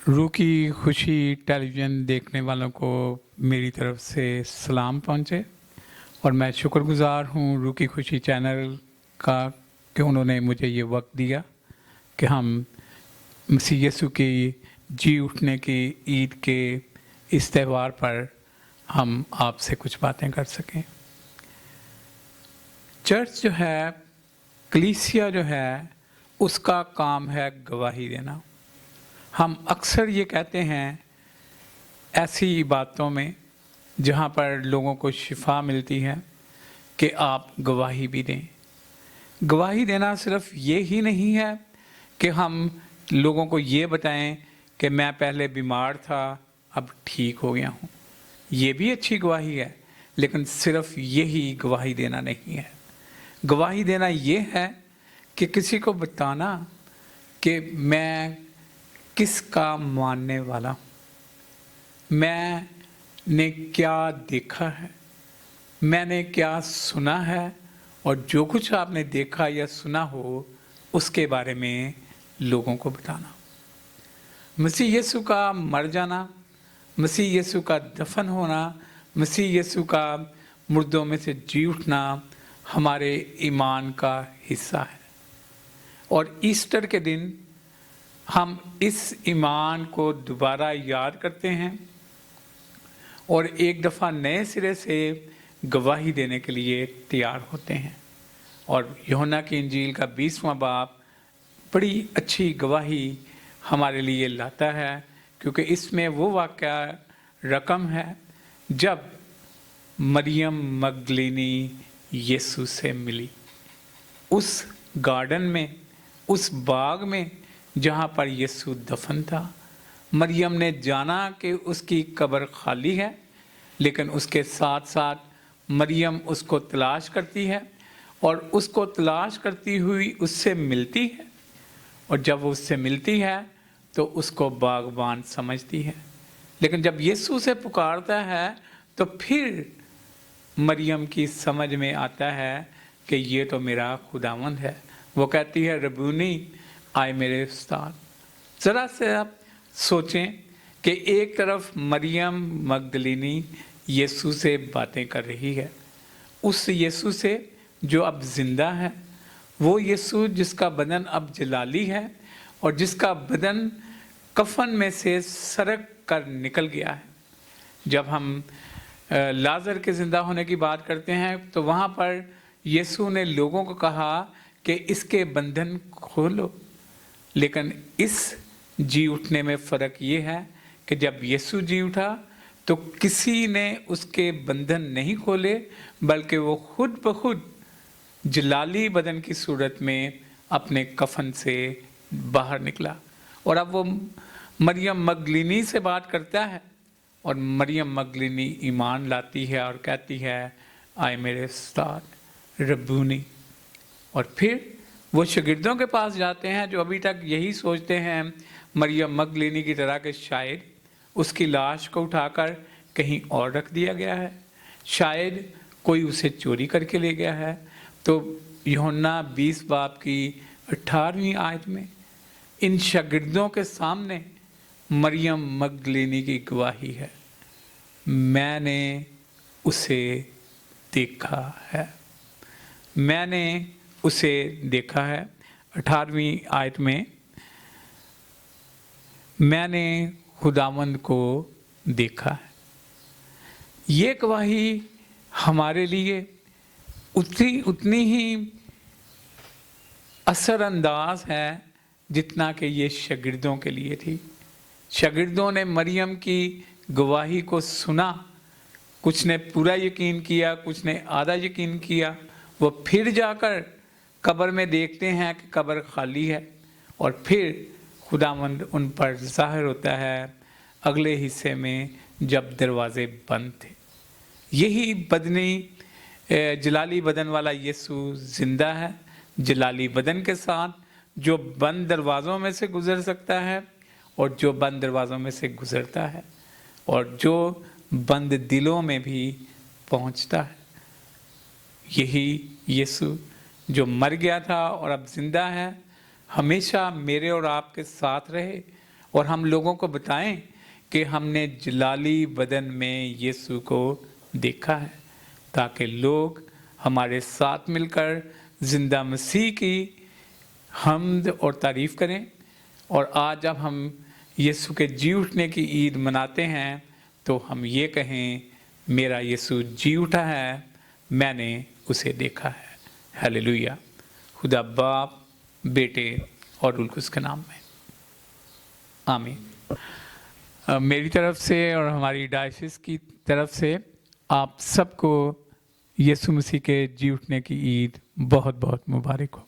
रूह की खुशी टेलीविज़न देखने वालों को मेरी तरफ से सलाम पहुँचे और मैं शुक्रगुज़ार हूँ रूह की खुशी चैनल का कि उन्होंने मुझे ये वक्त दिया कि हम मसीह यीशु की जी उठने की ईद के इस त्यौहार पर हम आपसे कुछ बातें कर सकें। चर्च जो है, कलीसिया जो है, उसका काम है गवाही देना। हम अक्सर ये कहते हैं ऐसी बातों में जहाँ पर लोगों को शिफा मिलती है कि आप गवाही भी दें। गवाही देना सिर्फ ये ही नहीं है कि हम लोगों को ये बताएं कि मैं पहले बीमार था अब ठीक हो गया हूँ, ये भी अच्छी गवाही है, लेकिन सिर्फ यही गवाही देना नहीं है। गवाही देना ये है कि किसी को बताना कि मैं किसका मानने वाला हूँ, मैंने क्या देखा है, मैंने क्या सुना है, और जो कुछ आपने देखा या सुना हो उसके बारे में लोगों को बताना। मसीह यीशु का मर जाना, मसीह यीशु का दफन होना, मसीह यीशु का मुर्दों में से जी उठना हमारे ईमान का हिस्सा है। और ईस्टर के दिन हम इस ईमान को दोबारा याद करते हैं और एक दफ़ा नए सिरे से गवाही देने के लिए तैयार होते हैं। और यूहन्ना की इंजील का 20वां बाब बड़ी अच्छी गवाही हमारे लिए लाता है, क्योंकि इसमें वो वाक़या रकम है जब मरियम मगदलीनी यीशु से मिली उस गार्डन में, उस बाग में जहाँ पर यीशु दफन था। मरियम ने जाना कि उसकी कब्र खाली है, लेकिन उसके साथ साथ मरियम उसको तलाश करती है और उसको तलाश करती हुई उससे मिलती है, और जब वो उससे मिलती है तो उसको बागबान समझती है। लेकिन जब यीशु से पुकारता है तो फिर मरियम की समझ में आता है कि ये तो मेरा खुदावंद है। वो कहती है, रबूनी, आए मेरे उस्ताद। ज़रा से आप सोचें कि एक तरफ मरियम मगदलीनी यीशु से बातें कर रही है, उस यीशु से जो अब ज़िंदा है, वो यीशु जिसका बदन अब जलाली है और जिसका बदन कफन में से सरक कर निकल गया है। जब हम लाजर के ज़िंदा होने की बात करते हैं तो वहाँ पर यीशु ने लोगों को कहा कि इसके बंधन खोलो, लेकिन इस जी उठने में फ़र्क ये है कि जब यीशु जी उठा तो किसी ने उसके बंधन नहीं खोले, बल्कि वो खुद ब खुद जलाली बदन की सूरत में अपने कफन से बाहर निकला। और अब वो मरियम मगदलीनी से बात करता है और मरियम मगदलीनी ईमान लाती है और कहती है, आए मेरे उस्ताद, रब्बूनी। और फिर वो शागिर्दों के पास जाते हैं जो अभी तक यही सोचते हैं मरियम मगदलीनी की तरह कि शायद उसकी लाश को उठाकर कहीं और रख दिया गया है, शायद कोई उसे चोरी करके ले गया है। तो यूहन्ना 20 बाब की 18वीं आयत में इन शागिर्दों के सामने मरियम मगदलीनी की गवाही है, मैंने उसे देखा है, मैंने उसे देखा है। 18वीं आयत में मैंने खुदावंद को देखा है। ये गवाही हमारे लिए उतनी ही असरअंदाज है जितना कि ये शागिर्दों के लिए थी। शागिर्दों ने मरियम की गवाही को सुना, कुछ ने पूरा यकीन किया, कुछ ने आधा यकीन किया। वो फिर जाकर कब्र में देखते हैं कि कब्र खाली है, और फिर खुदावंद उन पर ज़ाहिर होता है अगले हिस्से में जब दरवाज़े बंद थे। यही बदनी जलाली बदन वाला यीशु ज़िंदा है, जलाली बदन के साथ, जो बंद दरवाज़ों में से गुज़र सकता है और जो बंद दरवाज़ों में से गुज़रता है और जो बंद दिलों में भी पहुंचता है। यही यीशु जो मर गया था और अब ज़िंदा है, हमेशा मेरे और आपके साथ रहे और हम लोगों को बताएं कि हमने जलाली बदन में यीशु को देखा है, ताकि लोग हमारे साथ मिलकर जिंदा मसीह की हम्द और तारीफ़ करें। और आज जब हम यीशु के जी उठने की ईद मनाते हैं तो हम ये कहें, मेरा यीशु जी उठा है, मैंने उसे देखा है। हालेलुया। खुदा बाप, बेटे और रूह कुद्दूस के नाम में आमीन। मेरी तरफ से और हमारी डायसिस की तरफ से आप सबको यीशु मसीह के जी उठने की ईद बहुत बहुत मुबारक हो।